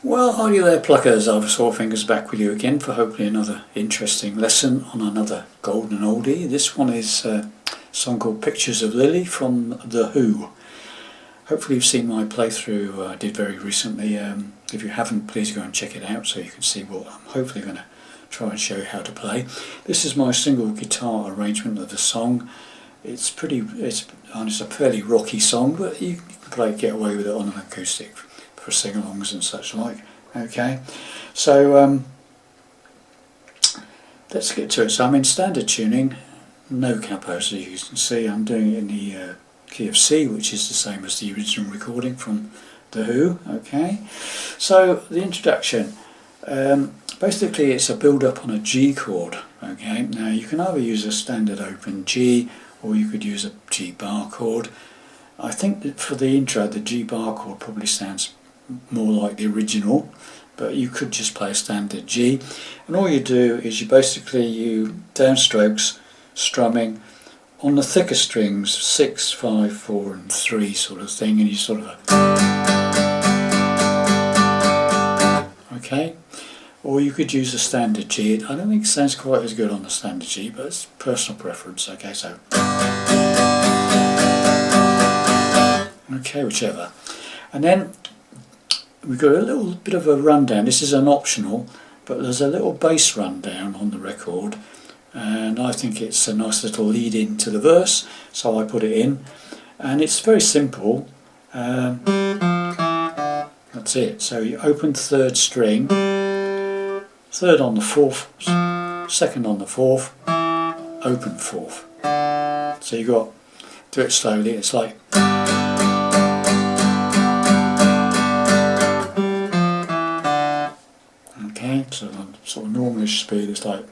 Well, hi there pluckers, Ivysaur Fingers back with you again for hopefully another interesting lesson on another golden oldie. This one is a song called Pictures of Lily from The Who. Hopefully you've seen my playthrough I did very recently. If you haven't, please go and check it out so you can see what I'm hopefully going to try and show you how to play. This is my single guitar arrangement of the song. It's a fairly rocky song, but you can get away with it on an acoustic for sing-alongs and such like. Okay, so let's get to it. So I'm in standard tuning, no capo, so you can see I'm doing it in the key of C, which is the same as the original recording from The Who. Okay, so the introduction, basically it's a build-up on a G chord. Okay, now you can either use a standard open G or you could use a G bar chord. I think that for the intro the G bar chord probably sounds more like the original, but you could just play a standard G, and all you do is you downstrokes strumming on the thicker strings, 6, 5, 4 and 3 sort of thing, and you sort of okay, or you could use a standard G. I don't think it sounds quite as good on the standard G, but it's personal preference. Okay, so okay, whichever. And then we've got a little bit of a rundown. This is an optional, but there's a little bass rundown on the record, and I think it's a nice little lead in to the verse, so I put it in, and it's very simple. That's it. So you open third string, third on the fourth, second on the fourth, open fourth. So you got, do it slowly, it's like so on sort of normalish speed, it's like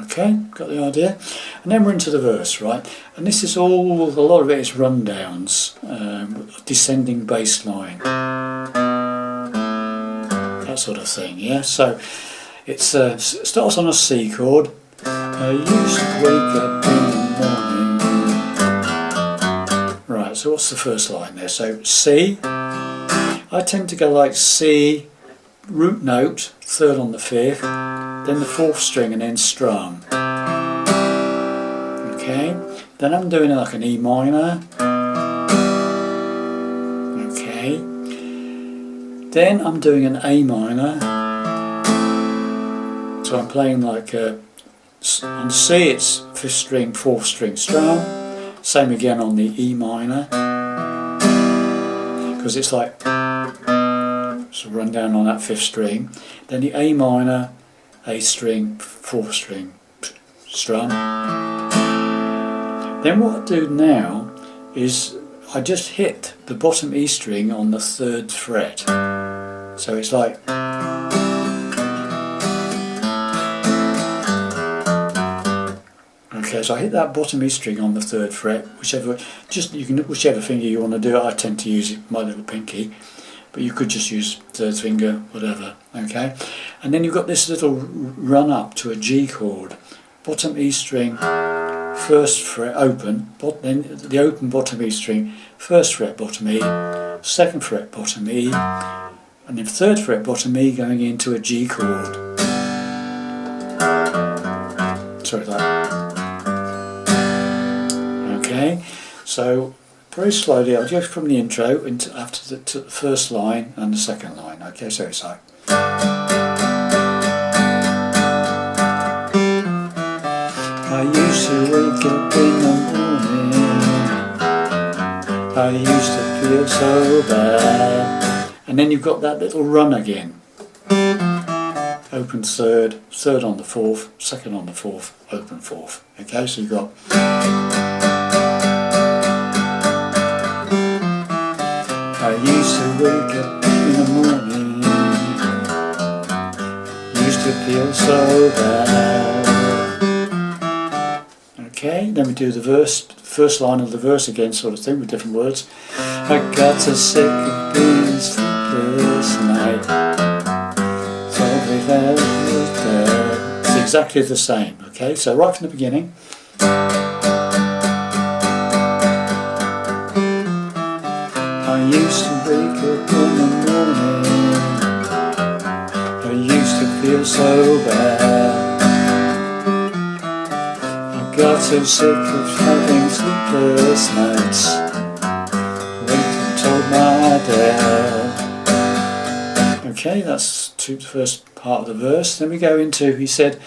okay, got the idea. And then we're into the verse, right? And this is all, a lot of it is rundowns, descending bass line, that sort of thing, yeah? So it starts on a C chord. I used to wake up in the morning. Right, so what's the first line there? So C, I tend to go like C, root note, third on the fifth, then the fourth string and then strum. Okay, then I'm doing like an E minor. Okay, then I'm doing an A minor. So I'm playing like on C it's fifth string, fourth string strum. Same again on the E minor, because it's like, so run down on that fifth string. Then the A minor, A string, fourth string, strum. Then what I do now is I just hit the bottom E string on the third fret. So it's like, okay, so I hit that bottom E string on the third fret, whichever finger you want to do it. I tend to use my little pinky, but you could just use third finger, whatever. Okay, and then you've got this little run up to a G chord, bottom E string, first fret open, then the open bottom E string, first fret bottom E, second fret bottom E, and then third fret bottom E going into a G chord. Sorry, that. Okay, so very slowly I'll go from the intro into after the first line and the second line. Okay, so it's like I used to wake up in the morning, I used to feel so bad, and then you've got that little run again. Open third, third on the fourth, second on the fourth, open fourth. Okay, so you've got I used to wake up in the morning, used to feel so bad. Okay, then we do the verse, first line of the verse again, sort of thing, with different words. I got so sick of being sleepless night, thought we had was dead. It's exactly the same. Okay, so right from the beginning. feel so bad. I got so sick of having sleepless nights. Went and told my dad. Okay, that's the first part of the verse. Then we go into, he said,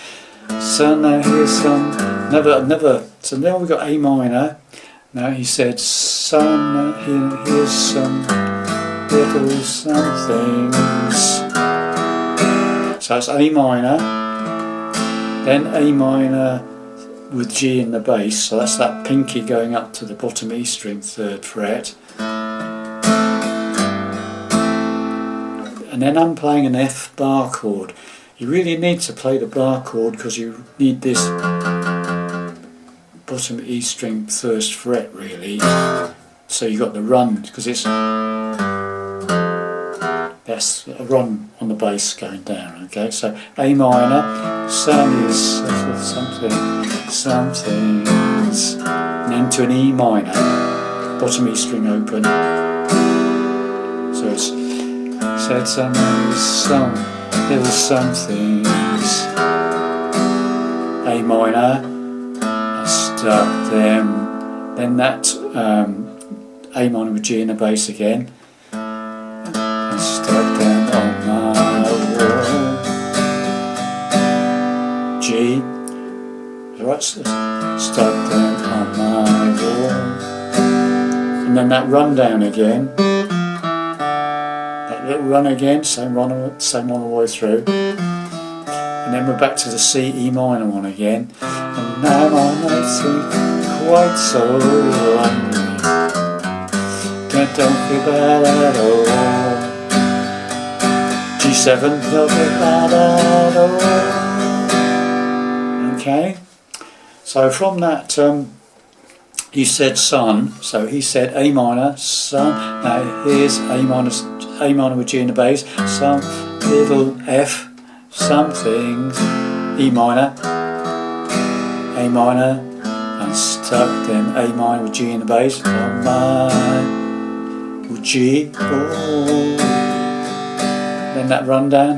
son, now here's some, so now we've got A minor. Now he said, son, here's some little somethings. So it's A minor, then A minor with G in the bass, so that's that pinky going up to the bottom E string, 3rd fret. And then I'm playing an F bar chord. You really need to play the bar chord because you need this bottom E string 1st fret really. So you got the run, because it's that's a run on the bass going down. Okay, so A minor, sun is somethings, and then to an E minor, bottom E string open. So it's said some little somethings, A minor, I stuck them, then that A minor with G in the bass again, and stuck them on my wall. G, right, stuck them on my wall, and then that run down again. Little run again, same one all the way through, and then we're back to the C E minor one again. And now my nights are quite so lonely, don't feel bad at all. G7, don't feel bad at all. Okay, so from that you said son, so he said A minor, son. Now here's A minor with G in the bass, some little F, some things, E minor, A minor, and stuck then A minor with G in the bass, on my with G, oh. Then that run down,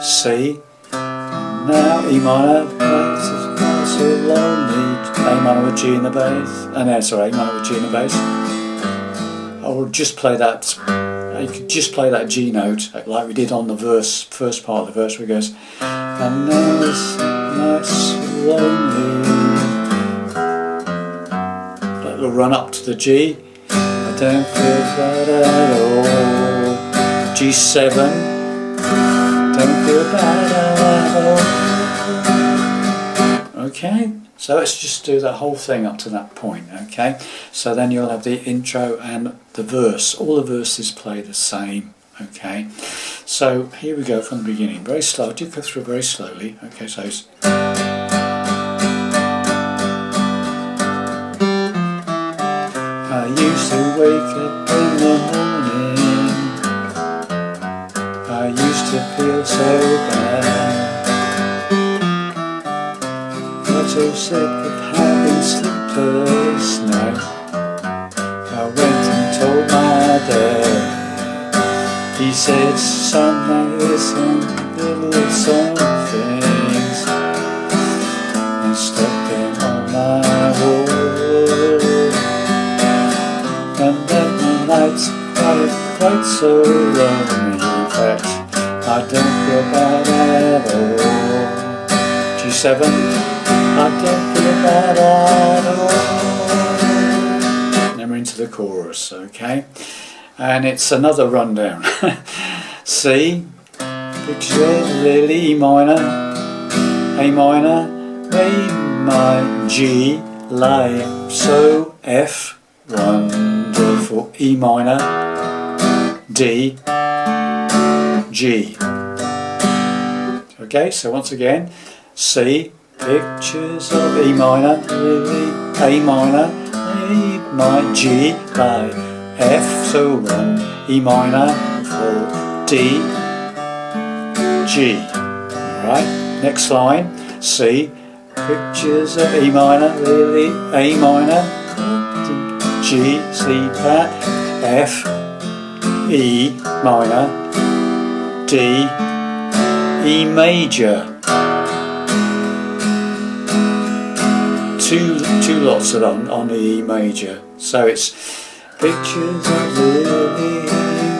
C, now E minor, so lonely, A minor with G in the bass, and no, sorry, A minor with G in the bass. I will just play that. You could just play that G note like we did on the verse, first part of the verse, where it goes, and now it's nice lonely. That will run up to the G. I don't feel bad at all. G7. Don't feel bad at all. Okay. So let's just do that whole thing up to that point, okay? So then you'll have the intro and the verse. All the verses play the same, okay? So here we go from the beginning. Very slow. I do go through very slowly. Okay, so it's I used to wake up in the morning, I used to feel so bad, so sick of having sleepless nights. I went and told my dad. He said, son, now here's some little somethings, and stuck them on my wall. And then the nights quite so lonely. In fact, I don't feel bad at all. G7. I don't feel bad at all. Then we're into the chorus, okay? And it's another rundown. C, picture little E minor, A minor, A minor, G, life, so F, wonderful, E minor, D, G. Okay, so once again, C, pictures of E minor, really, A minor, G, by F, so 1, E minor, 4, D, G. Alright, next line, C, pictures of E minor, really, A minor, G, C flat, F, E minor, D, E major. Two lots of on the E major. So it's pictures of Lily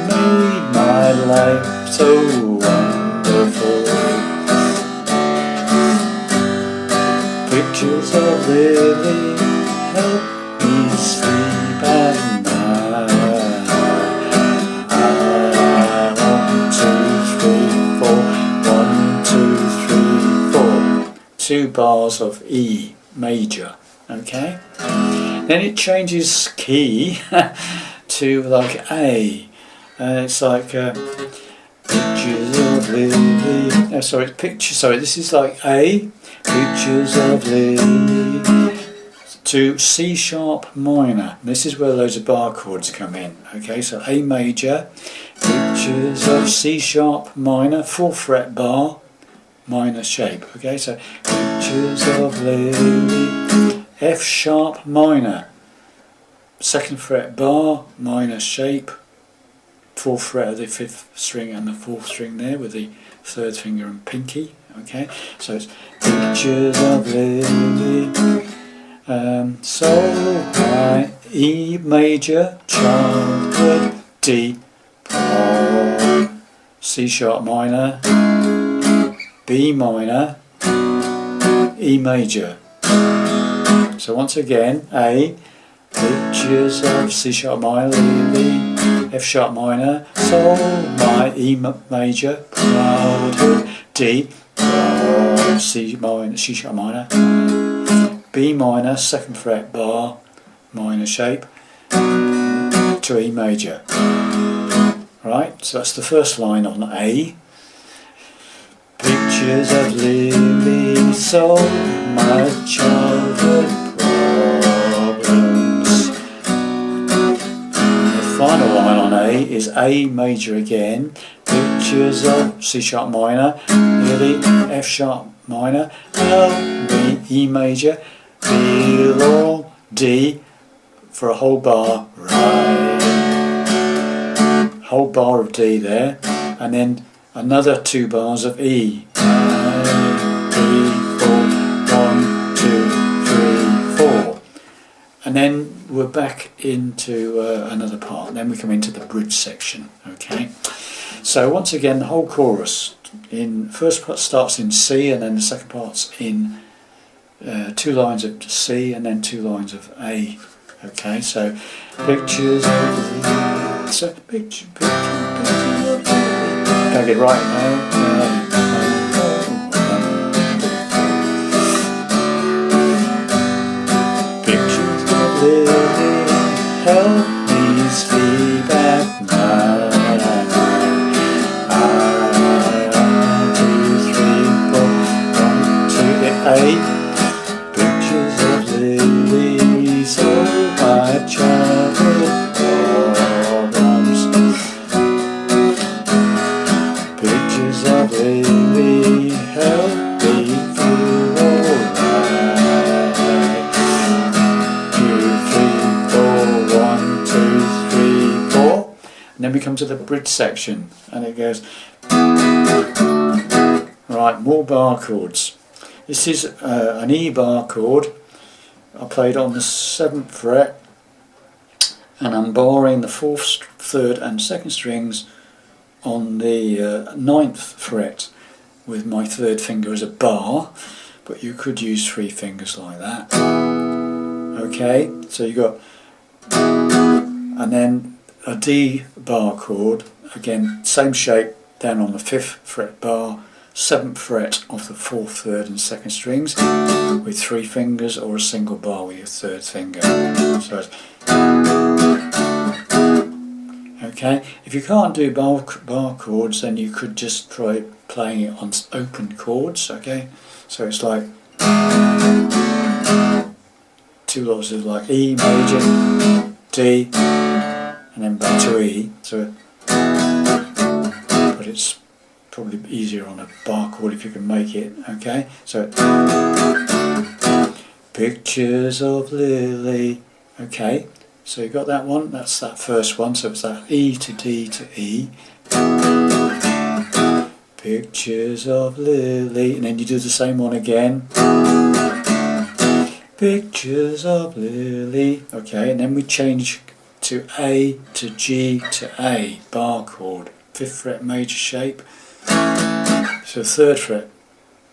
made my life so wonderful. Pictures of Lily help me sleep at night. 1, 2, 3, 4. 1, 2, 3, 4. 2 bars of E major. Okay. Then it changes key to like A. It's like pictures of Lily. Oh, sorry, pictures. Sorry, this is like A. Pictures of Lily to C sharp minor. This is where loads of bar chords come in. Okay, so A major, pictures of C sharp minor, 4th fret bar, minor shape. Okay, so pictures of Lily, F sharp minor, 2nd fret bar, minor shape, 4th fret of the 5th string and the 4th string there with the 3rd finger and pinky. Okay, so it's pictures of Lily. So my E major, childhood, D, C sharp minor, B minor, E major. So once again, A, pictures of C sharp minor, Lily, F sharp minor, so my E major, childhood, D, C minor, C sharp minor, B minor, 2nd fret bar, minor shape, to E major. Right, so that's the first line on A. Pictures of Lily solve my childhood problems. The final line on A is A major again. Pictures of C sharp minor, Lily, F sharp minor, L, B, E major, B, long, D, for a whole bar, right, whole bar of D there, and then another 2 bars of E. 3, 4, 1, 2, 3, 4. And then we're back into another part, and then we come into the bridge section. Okay, so once again the whole chorus, in first part starts in C, and then the second part's in 2 lines of C and then 2 lines of A. Okay, so pictures of the, so picture of the, gotta get right now. Pictures of Lily help me sleep at night. 1, 2, 3, 4, 1, 2, 8. Pictures of Lily solve my childhood problems. Pictures of Lily help me feel alright. 2, 3, 4, 1, 2, 3, 4. And then we come to the bridge section, and it goes, right, more bar chords. This is an E bar chord. I played on the 7th fret, and I'm barring the 4th, 3rd and 2nd strings on the 9th fret with my 3rd finger as a bar, but you could use 3 fingers like that. Okay, so you got, and then a D bar chord, again same shape, down on the 5th fret bar, 7th fret of the 4th, 3rd and 2nd strings with 3 fingers, or a single bar with your 3rd finger. So it's, okay, if you can't do bar chords, then you could just try playing it on open chords. Okay, so it's like 2 lots of like E major, D, and then back to E. So, but it's probably easier on a bar chord if you can make it. Okay, so pictures of Lily. Okay, so you got that one, that's that first one, so it's that E to D to E. Pictures of Lily, and then you do the same one again. Pictures of Lily. Okay, and then we change to A to G to A, bar chord, 5th fret major shape. So 3rd fret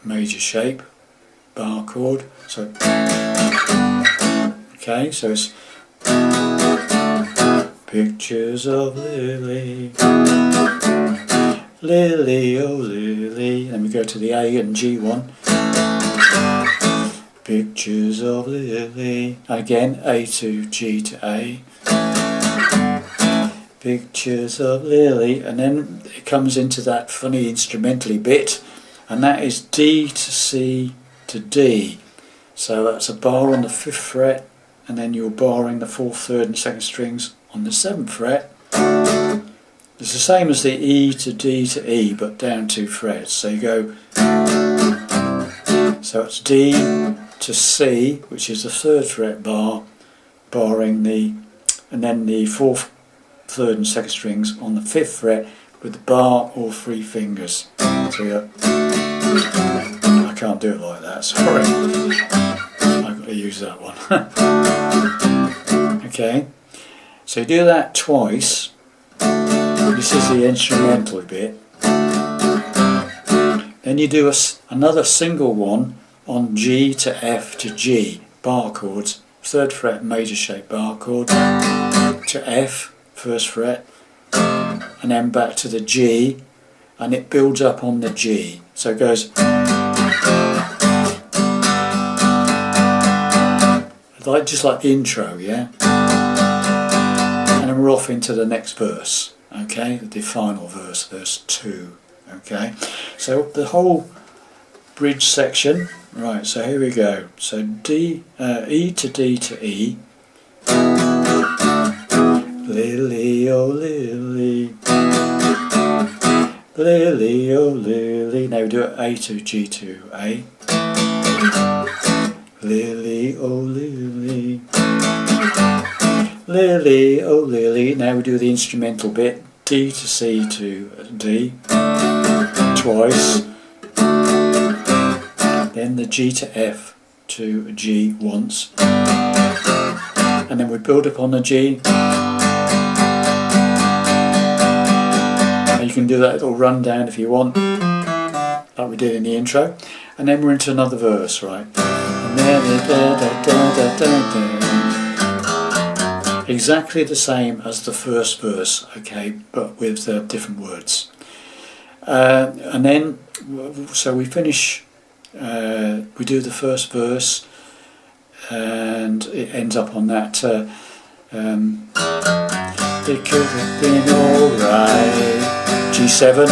major shape, bar chord. So okay, so it's pictures of Lily, Lily, oh Lily. Then we go to the A and G one. Pictures of Lily. Again, A to G to A. Pictures of Lily. And then it comes into that funny instrumentally bit, and that is D to C to D. So that's a bar on the 5th fret, and then you're barring the 4th, 3rd and 2nd strings on the 7th fret. It's the same as the E to D to E, but down 2 frets. So you go, so it's D to C, which is the 3rd fret bar, barring the, and then the 4th, 3rd and 2nd strings on the 5th fret with the bar or 3 fingers. So you go, I can't do it like that, sorry. I've got to use that one. Okay, so you do that twice. This is the instrumental bit. Then you do another single one on G to F to G, bar chords, 3rd fret major shape bar chord, to F, 1st fret, and then back to the G, and it builds up on the G. So it goes like, just like the intro, yeah? And then we're off into the next verse, okay? The final verse, verse 2, okay? So the whole bridge section, right, so here we go. So D, E to D to E. Lily, oh Lily, Lily, oh Lily. Now we do it A to G to A. Lily, oh Lily, Lily, oh Lily. Now we do the instrumental bit, D to C to D, twice. Then the G to F to G once. And then we build up on the G. And you can do that little rundown if you want, like we did in the intro. And then we're into another verse, right? Exactly the same as the first verse, okay, but with different words. And then, so we finish, we do the first verse, and it ends up on that. It could have been alright, G7.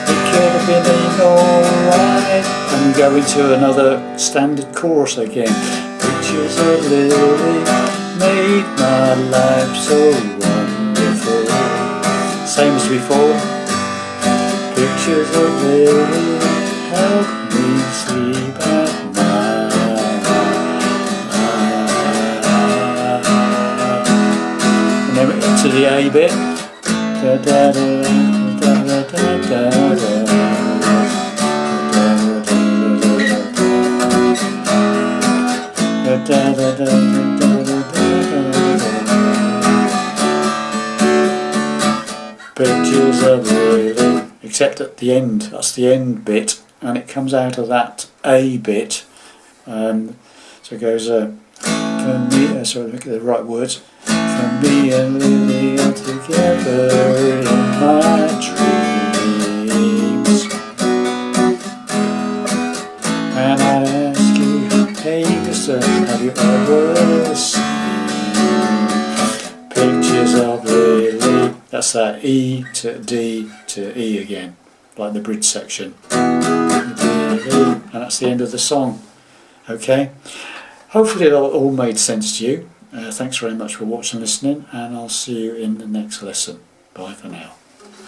It could have been alright. And we go into another standard chorus again. Pictures of Lily made my life so wonderful. Same as before. Pictures of Lily help me sleep at night. And then into the A bit. Da, da, da, da, da, da, da, da. Pictures of Lily, except at the end, that's the end bit, and it comes out of that A bit, so it goes, for me, sorry, look at the right words, for me and Lily are together in my dreams, and I ask you, hey mister, have you ever seen pictures of Lily? That's that E to D to E again, like the bridge section. And that's the end of the song. Okay? Hopefully it all made sense to you. Thanks very much for watching and listening, and I'll see you in the next lesson. Bye for now.